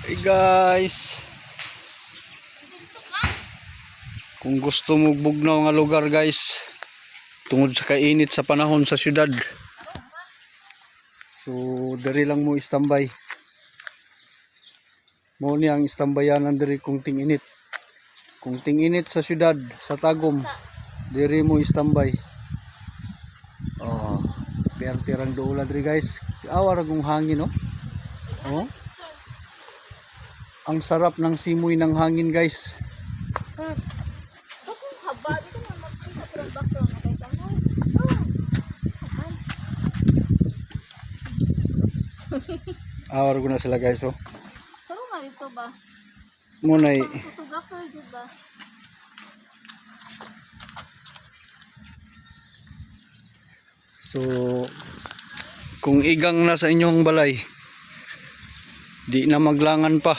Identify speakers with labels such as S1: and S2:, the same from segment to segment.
S1: Hey guys, kung gusto mo bugnaw nga lugar guys, tungod sa kainit sa panahon sa syudad, so diri lang mo istambay. Mo ni ang istambayanan diri kung ting-init. Kung ting-init sa syudad, sa Tagum, diri mo istambay. Oh, pertirang doula diri guys. Awar agong hangin no. Oh. Ang sarap ng simoy ng hangin guys. Awar ko na sila guys oh.
S2: Saro nga dito ba?
S1: Munay.
S2: Photographer dito ba?
S1: So kung igang na sa inyong balay, di na maglangan pa.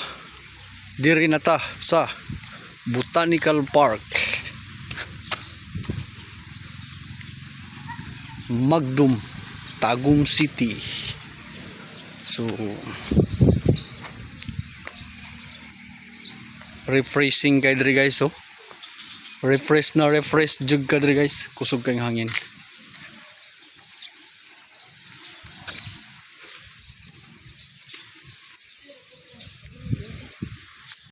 S1: Diri na ta sa Botanical Park, Magdum, Tagum City. So refreshing kay diri guys oh. Refresh jud ka diri guys, kusog kay hangin.